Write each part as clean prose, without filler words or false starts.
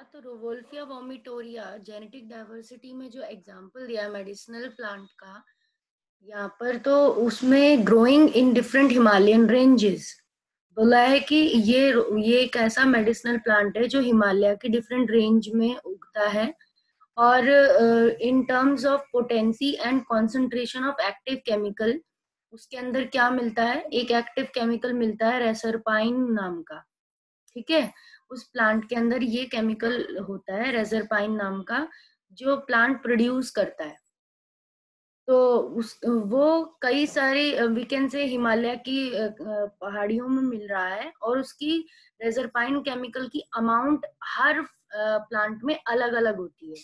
तो rauvolfia vomitoria genetic diversity में जो एग्जांपल दिया है मेडिसिनल प्लांट का, यहाँ पर तो उसमें growing in different Himalayan ranges बोला है कि ये एक ऐसा मेडिसिनल प्लांट है जो हिमालय के डिफरेंट रेंज में उगता है। और in terms of potency and concentration of active chemical, उसके अंदर क्या मिलता है, एक एक्टिव केमिकल मिलता है रेसरपाइन नाम का। ठीक है, उस प्लांट के अंदर ये केमिकल होता है रेजरपाइन नाम का, जो प्लांट प्रोड्यूस करता है। तो उस वो कई सारे वी कैन से हिमालय की पहाड़ियों में मिल रहा है, और उसकी रेजरपाइन केमिकल की अमाउंट हर प्लांट में अलग अलग होती है।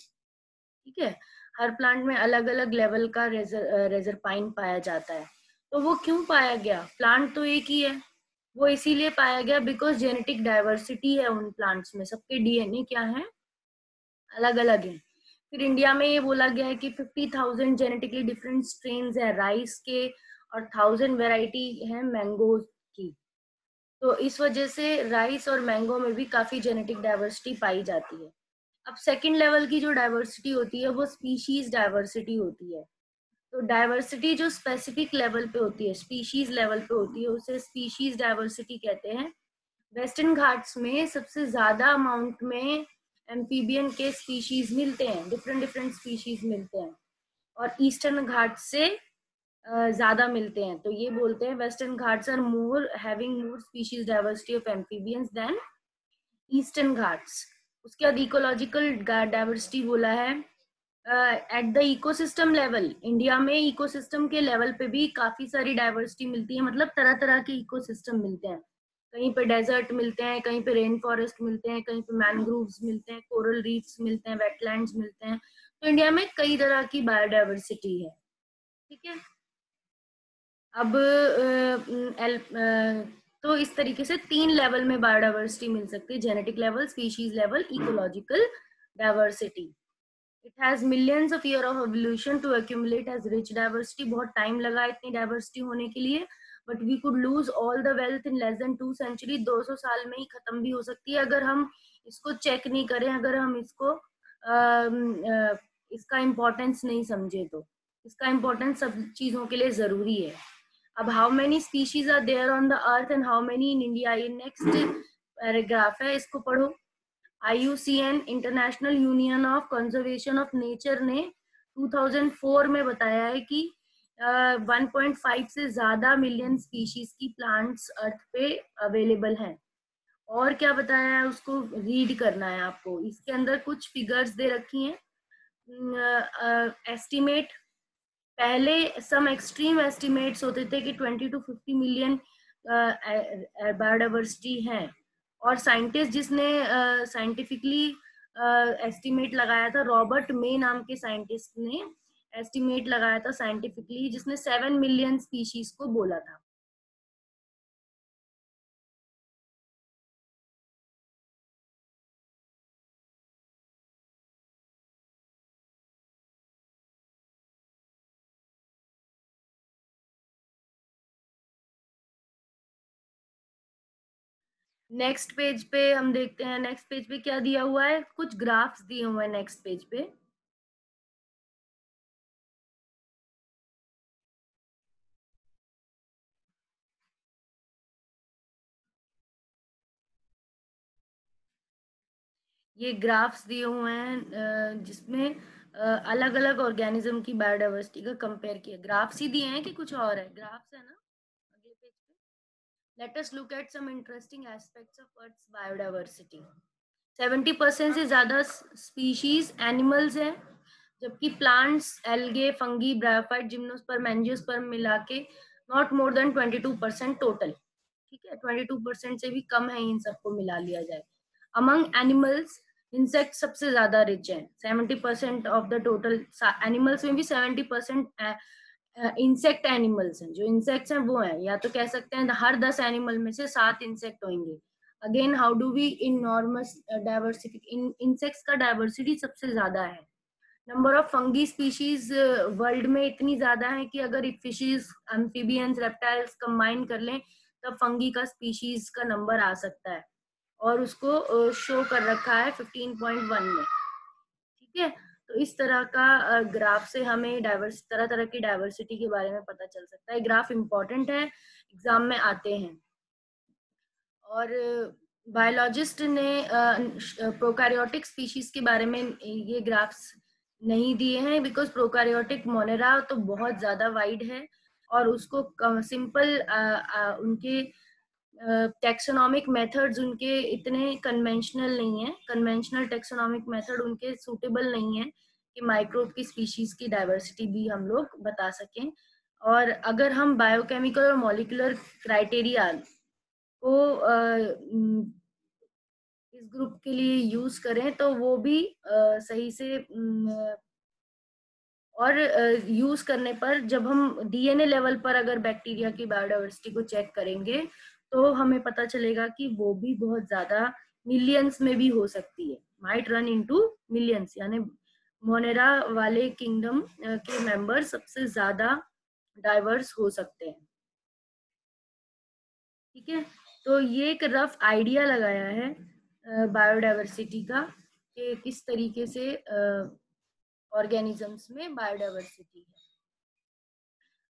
ठीक है, हर प्लांट में अलग अलग लेवल का रेजरपाइन पाया जाता है। तो वो क्यों पाया गया, प्लांट तो एक ही है, वो इसीलिए पाया गया बिकॉज जेनेटिक डाइवर्सिटी है उन प्लांट्स में, सबके डीएनए क्या है, अलग अलग है। फिर इंडिया में ये बोला गया है कि 50,000 जेनेटिकली डिफरेंट स्ट्रेन्स है राइस के, और 1000 वेराइटी है मैंगो की। तो इस वजह से राइस और मैंगो में भी काफी जेनेटिक डाइवर्सिटी पाई जाती है। अब सेकंड लेवल की जो डाइवर्सिटी होती है वो स्पीशीज डाइवर्सिटी होती है। तो डाइवर्सिटी जो स्पेसिफिक लेवल पे होती है, स्पीशीज लेवल पे होती है, उसे स्पीशीज डाइवर्सिटी कहते हैं। वेस्टर्न घाट्स में सबसे ज्यादा अमाउंट में एम्फीबियन के स्पीशीज मिलते हैं, डिफरेंट डिफरेंट स्पीशीज मिलते हैं, और ईस्टर्न घाट से ज्यादा मिलते हैं। तो ये बोलते हैं western Ghats are more having more species diversity of amphibians than eastern Ghats. उसके बाद इकोलॉजिकल डाइवर्सिटी बोला है at the ecosystem level. India में इकोसिस्टम के लेवल पे भी काफी सारी डाइवर्सिटी मिलती है, मतलब तरह तरह के इकोसिस्टम मिलते हैं। कहीं पे डेजर्ट मिलते हैं, कहीं पे रेन फॉरेस्ट मिलते हैं, कहीं पे मैनग्रोव्स मिलते हैं, कोरल रीफ्स मिलते हैं, वेटलैंड्स मिलते हैं। तो इंडिया में कई तरह की बायोडाइवर्सिटी है। ठीक है, अब तो इस तरीके से 3 लेवल में बायोडाइवर्सिटी मिल सकती है, genetic level, species level, ecological diversity. It has millions of year of evolution to accumulate as rich diversity. बहुत टाइम लगा इतनी डाइवर्सिटी होने के लिए, but we could lose all the wealth in less than 2 century. 200 साल में ही खत्म भी हो सकती है अगर हम इसको चेक नहीं करें, अगर हम इसको इसका इम्पोर्टेंस नहीं समझे। तो इसका इम्पोर्टेंस सब चीजों के लिए जरूरी है। अब how many species are there on the earth and how many in India, ये नेक्स्ट पैराग्राफ है, इसको पढ़ो। IUCN international union of conservation of nature ने 2004 में बताया है कि 1.5 से ज्यादा मिलियन स्पीशीज की प्लांट्स अर्थ पे अवेलेबल हैं। और क्या बताया है, उसको रीड करना है आपको। इसके अंदर कुछ फिगर्स दे रखी हैं। एस्टिमेट, पहले सम एक्सट्रीम एस्टिमेट्स होते थे कि 20 to 50 मिलियन बायोडाइवर्सिटी है, और साइंटिस्ट जिसने साइंटिफिकली एस्टिमेट लगाया था, रॉबर्ट मे नाम के साइंटिस्ट ने एस्टिमेट लगाया था साइंटिफिकली, जिसने 7 मिलियन स्पीशीज को बोला था। नेक्स्ट पेज पे हम देखते हैं, नेक्स्ट पेज पे क्या दिया हुआ है, कुछ ग्राफ्स दिए हुए हैं नेक्स्ट पेज पे। ये ग्राफ्स दिए हुए हैं जिसमें अलग अलग ऑर्गेनिज्म की बायोडाइवर्सिटी का कंपेयर किया। ग्राफ्स ही दिए हैं कि कुछ और है, ग्राफ्स है ना अगले पेज पे। Let us look at some interesting aspects of earth's biodiversity. 70% से ज्यादा स्पीशीज एनिमल्स हैं, जबकि plants, algae, fungi, bryophyte, gymnosperm, angiosperm मिला के नॉट मोर देन 22% टोटल। ठीक है, 22% से भी कम है इन सबको मिला लिया जाए। अमंग एनिमल्स, इंसेक्ट सबसे ज्यादा रिच है, 70% ऑफ द टोटल। एनिमल्स में भी 70% इंसेक्ट एनिमल्स हैं। जो इंसेक्ट्स हैं वो हैं, या तो कह सकते हैं हर 10 एनिमल में से 7 इंसेक्ट होंगे। Again how do we enormous diversity, insects का डाइवर्सिटी सबसे ज्यादा है। Number of fungi species world में इतनी ज्यादा है कि अगर फिशेज, एम्फीबियंस, रेप्टाइल्स कंबाइन कर लें तब फंगी का स्पीशीज का नंबर आ सकता है। और उसको शो कर रखा है 15.1 में। ठीक है, तो इस तरह का ग्राफ से हमें तरह तरह की डाइवर्सिटी के बारे में पता चल सकता है। ग्राफ इम्पोर्टेंट है, एग्जाम में आते हैं। और बायोलॉजिस्ट ने प्रोकैरियोटिक स्पीशीज के बारे में ये ग्राफ्स नहीं दिए हैं, बिकॉज प्रोकैरियोटिक मोनेरा तो बहुत ज्यादा वाइड है और उसको सिंपल उनके टेक्सोनॉमिक मेथड्स उनके इतने कन्वेंशनल नहीं है, कन्वेंशनल टेक्सोनॉमिक मेथड उनके सूटेबल नहीं है कि माइक्रोब की स्पीशीज की डाइवर्सिटी भी हम लोग बता सकें। और अगर हम बायोकेमिकल और मॉलिक्यूलर क्राइटेरिया को इस ग्रुप के लिए यूज करें तो वो भी सही से और यूज करने पर जब हम डीएनए लेवल पर अगर बैक्टीरिया की बायोडाइवर्सिटी को चेक करेंगे तो हमें पता चलेगा कि वो भी बहुत ज्यादा मिलियंस में भी हो सकती है, माइट रन इनटू मिलियंस। यानी मोनेरा वाले किंगडम के मेंबर सबसे ज्यादा डाइवर्स हो सकते हैं। ठीक है, तो ये एक रफ आइडिया लगाया है बायोडाइवर्सिटी का कि किस तरीके से ऑर्गेनिजम्स में बायोडाइवर्सिटी है।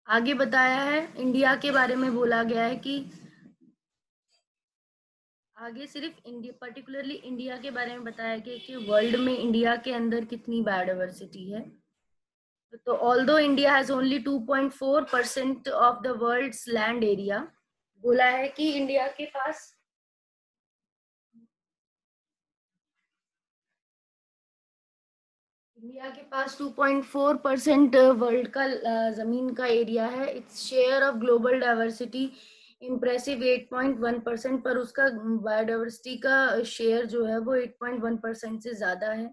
आगे बताया है इंडिया के बारे में, बोला गया है कि आगे सिर्फ इंडिया, पर्टिकुलरली इंडिया के बारे में बताया गया कि वर्ल्ड में इंडिया के अंदर कितनी बायोडाइवर्सिटी है। तो although India has only 2.4% of the world's land area, बोला है कि इंडिया के पास इंडिया के पास 2.4% वर्ल्ड का जमीन का एरिया है। Its share of global diversity impressive 8.1%, पर उसका बायोडाइवर्सिटी का शेयर जो है वो 8.1% से ज्यादा है।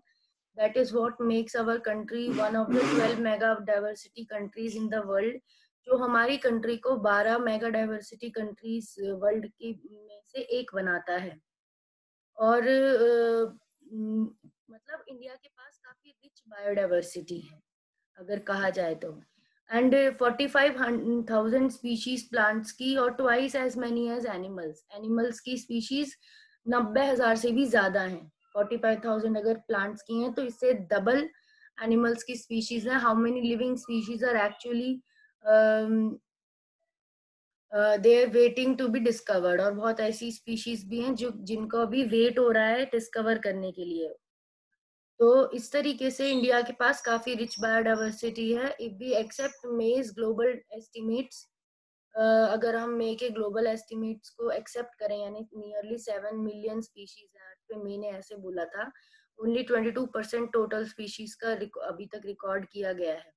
That is what makes our country one of the 12 mega diversity countries in the world, जो हमारी कंट्री को 12 मेगा डाइवर्सिटी कंट्रीज वर्ल्ड की में से एक बनाता है। और मतलब इंडिया के पास काफी रिच बायोडाइवर्सिटी है अगर कहा जाए तो। एंड 45,000 स्पीशीज प्लांट्स की और twice as many as animals, animals की स्पीशीज 90,000 से भी ज्यादा हैं। 45,000 अगर प्लांट्स की हैं तो इससे डबल एनिमल्स की स्पीशीज है। How many living species are actually they are waiting to be discovered, और बहुत ऐसी स्पीशीज भी हैं जो जिनको अभी वेट हो रहा है डिस्कवर करने के लिए। तो इस तरीके से इंडिया के पास काफी रिच बायोडाइवर्सिटी है। इफ वी एक्सेप्ट मेज ग्लोबल एस्टिमेट्स, अगर हम मे के ग्लोबल एस्टिमेट्स को एक्सेप्ट करें, यानी नियरली 7 मिलियन स्पीशीज है अर्थ पे, मैंने ऐसे बोला था, ओनली 22% टोटल स्पीशीज का अभी तक रिकॉर्ड किया गया है।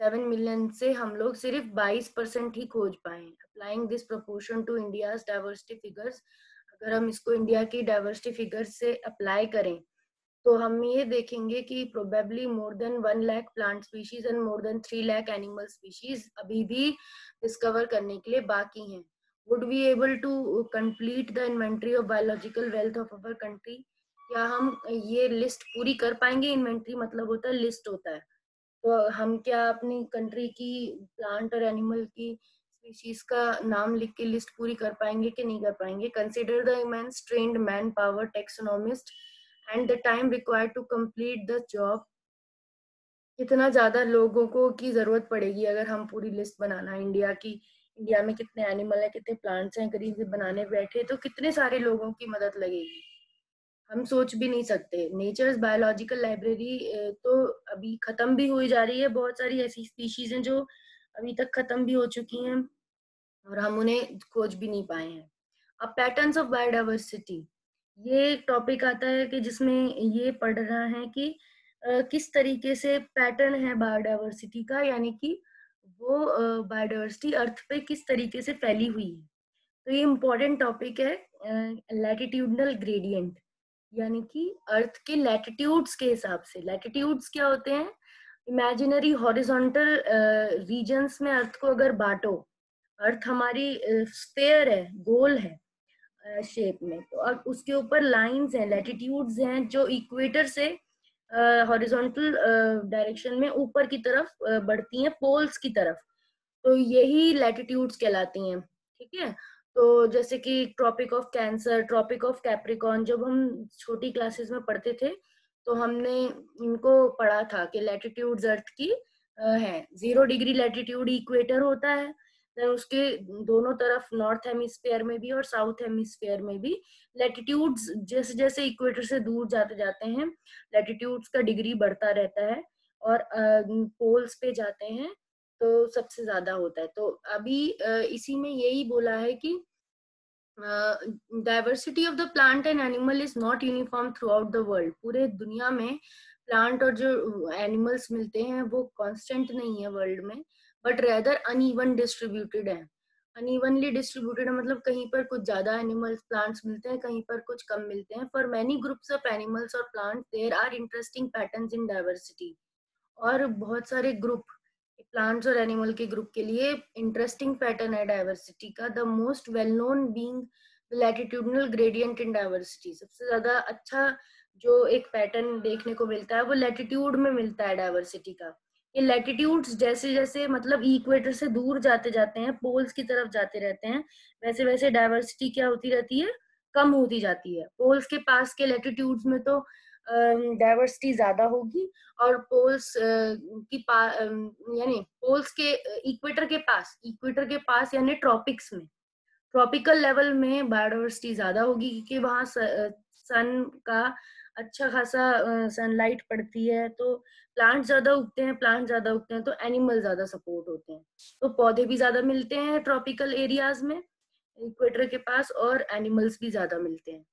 7 मिलियन से हम लोग सिर्फ 22% ही खोज पाए। Applying this proportion to India's diversity figures, अगर हम इसको इंडिया की डाइवर्सिटी फिगर्स से अप्लाई करें तो हम ये देखेंगे कि probably more than 1 lakh plant species and more than 3 lakh animal species अभी भी डिस्कवर करने के लिए बाकी हैं। Would we able to complete the inventory of biological wealth of our country, क्या हम ये लिस्ट पूरी कर पाएंगे? इन्वेंट्री मतलब होता है लिस्ट होता है, तो हम क्या अपनी कंट्री की प्लांट और एनिमल की स्पीशीज का नाम लिख के लिस्ट पूरी कर पाएंगे कि नहीं कर पाएंगे? Consider the immense trained man power taxonomist and the time required to complete the job. कितना ज्यादा लोगों को की जरूरत पड़ेगी अगर हम पूरी लिस्ट बनाना इंडिया की, इंडिया में कितने एनिमल है, कितने प्लांट्स हैं, करीब से बनाने बैठे तो कितने सारे लोगों की मदद लगेगी, हम सोच भी नहीं सकते। नेचर्स बायोलॉजिकल लाइब्रेरी तो अभी खत्म भी हुई जा रही है, बहुत सारी ऐसी स्पीशीज हैं जो अभी तक खत्म भी हो चुकी हैं और हम उन्हें खोज भी नहीं पाए हैं। अब पैटर्न्स ऑफ बायोडाइवर्सिटी, ये टॉपिक आता है कि जिसमें ये पढ़ रहा है कि किस तरीके से पैटर्न है बायोडाइवर्सिटी का, यानी कि वो बायोडाइवर्सिटी अर्थ पे किस तरीके से फैली हुई है। तो ये इम्पोर्टेंट टॉपिक है, लैटिट्यूडनल ग्रेडियंट, यानी कि अर्थ के लैटिट्यूड्स के हिसाब से। लैटिट्यूड्स क्या होते हैं? इमेजिनरी हॉरिजॉन्टल रीजन्स में अर्थ को अगर बांटो, अर्थ हमारी स्फेयर है, गोल है शेप में, तो अब उसके ऊपर लाइंस हैं, लैटिट्यूड्स हैं जो इक्वेटर से हॉरिजॉन्टल डायरेक्शन में ऊपर की तरफ बढ़ती हैं, पोल्स की तरफ, तो यही लैटिट्यूड्स कहलाती हैं। ठीक है, तो जैसे कि tropic of Cancer, tropic of Capricorn, जब हम छोटी क्लासेस में पढ़ते थे तो हमने इनको पढ़ा था कि लैटिट्यूड्स अर्थ की है। 0 डिग्री लैटिट्यूड इक्वेटर होता है, देन उसके दोनों तरफ नॉर्थ हेमिस्फेयर में भी और साउथ हेमिस्फेयर में भी लैटिट्यूड्स जैसे जैसे इक्वेटर से दूर जाते जाते हैं लैटिट्यूड्स का डिग्री बढ़ता रहता है, और पोल्स पे जाते हैं तो सबसे ज्यादा होता है। तो अभी इसी में यही बोला है कि diversity of the plant and animal is not uniform through out the world. पूरे दुनिया में प्लांट और जो एनिमल्स मिलते हैं वो कांस्टेंट नहीं है वर्ल्ड में, बट रेदर अनइवन डिस्ट्रीब्यूटेड है। अनइवनली डिस्ट्रीब्यूटेड है मतलब कहीं पर कुछ ज्यादा एनिमल्स प्लांट्स मिलते हैं, कहीं पर कुछ कम मिलते हैं। For many groups of animals और plants there are interesting patterns in diversity. और बहुत सारे ग्रुप प्लांट्स और एनिमल के ग्रुप के लिए इंटरेस्टिंग पैटर्न है डाइवर्सिटी का। The most well known being the latitudinal gradient in diversity. सबसे ज्यादा अच्छा जो एक पैटर्न देखने को मिलता है वो लैटिट्यूड में मिलता है डाइवर्सिटी का। ये लैटिट्यूड्स जैसे जैसे मतलब इक्वेटर से दूर जाते जाते हैं, पोल्स की तरफ जाते रहते हैं, वैसे वैसे डाइवर्सिटी क्या होती रहती है, कम होती जाती है। पोल्स के पास के लैटिट्यूड्स में तो डाइवर्सिटी ज्यादा होगी, और पोल्स की यानी पोल्स के इक्वेटर के पास यानी ट्रॉपिक्स में, ट्रॉपिकल लेवल में बायोडाइवर्सिटी ज्यादा होगी, क्योंकि वहां सन का अच्छा खासा सनलाइट पड़ती है, तो प्लांट ज्यादा उगते हैं तो एनिमल ज्यादा सपोर्ट होते हैं, तो पौधे भी ज्यादा मिलते हैं ट्रॉपिकल एरियाज में इक्वेटर के पास, और एनिमल्स भी ज्यादा मिलते हैं।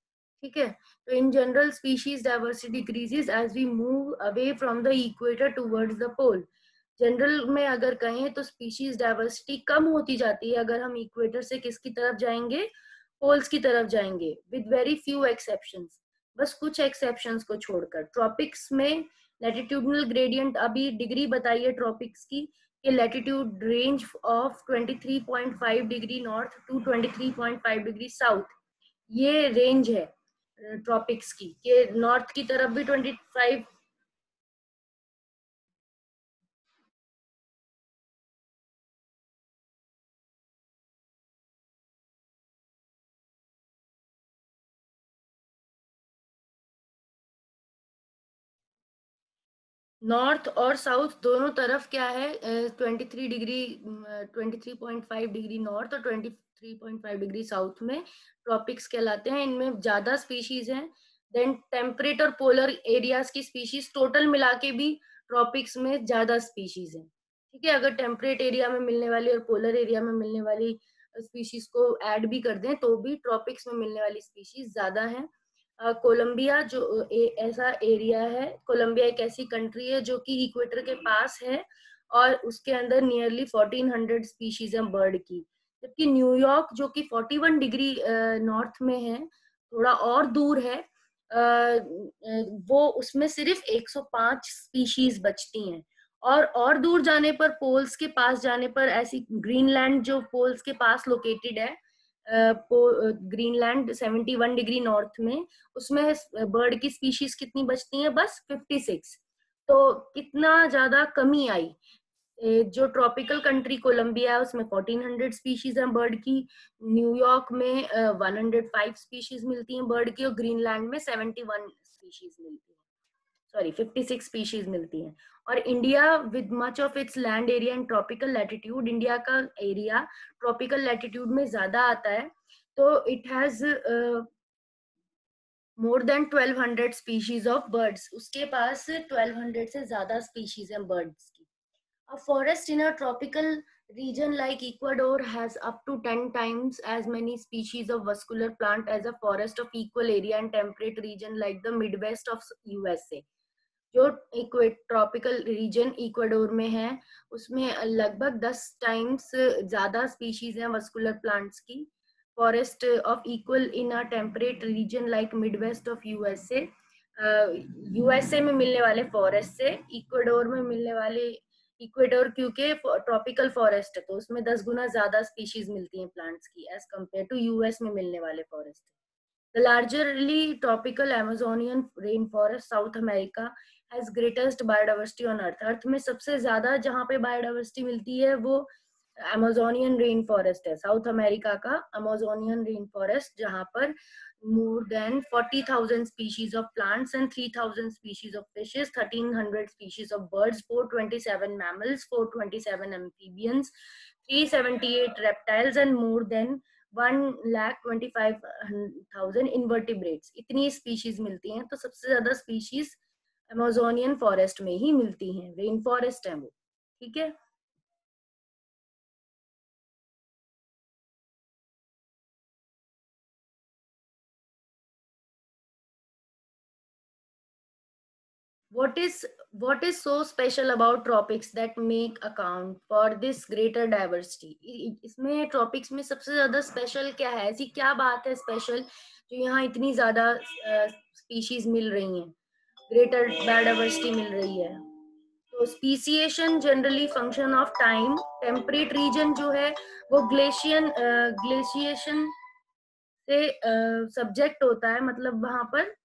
ठीक है, तो in general species diversity decreases as we move away from the equator towards the pole. General में अगर कहें तो स्पीशीज डाइवर्सिटी कम होती जाती है अगर हम इक्वेटर से किसकी तरफ जाएंगे, पोल्स की तरफ जाएंगे, विद वेरी फ्यू एक्सेप्शंस, बस कुछ एक्सेप्शंस को छोड़कर। ट्रॉपिक्स में लैटिट्यूडनल ग्रेडियंट, अभी डिग्री बताइए ट्रॉपिक्स की, कि latitude range of 23.5 degree north to 23.5 degree south, ये रेंज है ट्रॉपिक्स की, कि नॉर्थ की तरफ भी 25। नॉर्थ और साउथ दोनों तरफ क्या है, 23 डिग्री, 23.5 डिग्री नॉर्थ और 23.5 डिग्री साउथ में ट्रॉपिक्स कहलाते हैं। इनमें ज्यादा स्पीशीज हैं। देन टेम्परेट और पोलर एरियाज की स्पीशीज टोटल मिला के भी ट्रॉपिक्स में ज्यादा स्पीशीज हैं। ठीक है, अगर टेम्परेट एरिया में मिलने वाली और पोलर एरिया में मिलने वाली स्पीशीज को ऐड भी कर दें तो भी ट्रॉपिक्स में मिलने वाली स्पीशीज ज्यादा है। कोलंबिया जो ऐसा एरिया है, कोलंबिया एक ऐसी कंट्री है जो कि इक्वेटर के पास है, और उसके अंदर नियरली 1400 स्पीशीज हैं बर्ड की। जबकि न्यूयॉर्क जो कि 41 डिग्री नॉर्थ में है, थोड़ा और दूर है, वो उसमें सिर्फ 105 स्पीशीज बचती हैं। और दूर जाने पर, पोल्स के पास जाने पर, ऐसी ग्रीनलैंड जो पोल्स के पास लोकेटेड है, ग्रीनलैंड 71 डिग्री नॉर्थ में, उसमें बर्ड की स्पीशीज कितनी बचती हैं, बस 56। तो कितना ज्यादा कमी आई। जो ट्रॉपिकल कंट्री कोलंबिया है उसमें 1400 स्पीशीज हैं बर्ड की, न्यूयॉर्क में 105 स्पीशीज मिलती हैं बर्ड की, और ग्रीनलैंड में 71 स्पीशीज मिलती है, सॉरी 56 स्पीशीज मिलती हैं। और India with much of its land area and tropical latitude, India का एरिया ट्रॉपिकल लैटिट्यूड में ज्यादा आता है, तो it has more than 1200 species of birds, उसके पास 1200 से ज्यादा स्पीशीज हैं बर्ड्स की। A forest in a tropical region like Ecuador has up to 10 times as many species of vascular plant as a forest of equal area and temperate region like the Midwest of USA. जो tropical region Ecuador में है उसमें लगभग 10 times ज्यादा species हैं vascular plants की। Forest of equal in a temperate region like Midwest of USA, USA में मिलने वाले फॉरेस्ट से इक्वाडोर में मिलने वाले, इक्वेडोर क्योंकि ट्रॉपिकल फॉरेस्ट है तो उसमें 10 गुना ज्यादा स्पीशीज मिलती हैं प्लांट्स की एज कम्पेयर टू यूएस में मिलने वाले forest. The largely tropical Amazonian rainforest, South America, has greatest biodiversity on Earth. अर्थ में सबसे ज्यादा जहाँ पे बायोडाइवर्सिटी मिलती है वो अमेजोनियन रेन फॉरेस्ट है, साउथ अमेरिका का अमेजोनियन रेन फॉरेस्ट, जहां पर more than 40,000 species of plants and 3,000 species of fishes, 1,300 species of birds, 427 mammals, 427 amphibians, 378 reptiles and more than 1,25,000 invertebrates. इतनी स्पीशीज मिलती हैं, तो सबसे ज्यादा स्पीशीज अमेजोनियन फॉरेस्ट में ही मिलती हैं, रेन फॉरेस्ट है वो, ठीक है। What is so special about tropics that make account for this greater diversity? इसमें tropics में सबसे ज्यादा स्पेशल क्या है, ऐसी क्या बात है स्पेशल जो यहाँ इतनी ज्यादा स्पीशीज मिल रही हैं, ग्रेटर बायोडाइवर्सिटी मिल रही है? तो speciation generally function of time, temperate region जो है वो ग्लेशिएशन से सब्जेक्ट होता है, मतलब वहां पर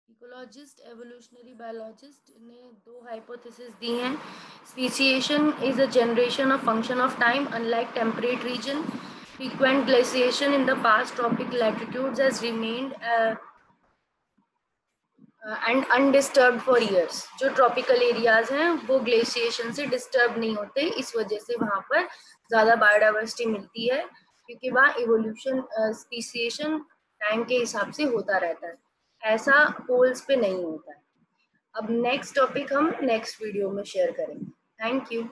इकोलॉजिस्ट एवोल्यूशनरी बायोलॉजिस्ट ने दो हाइपोथेसिस दी हैं। Speciation is a generation of function of time unlike temperate region, frequent glaciation in the past tropic latitudes has remained and undisturbed for years. जो ट्रॉपिकल एरियाज हैं वो ग्लेशिएशन से disturb नहीं होते, इस वजह से वहां पर ज्यादा बायोडाइवर्सिटी मिलती है, क्योंकि वहाँ इवोल्यूशन स्पीसिएशन टाइम के हिसाब से होता रहता है, ऐसा पोल्स पे नहीं होता है। अब नेक्स्ट टॉपिक हम नेक्स्ट वीडियो में शेयर करेंगे। Thank you.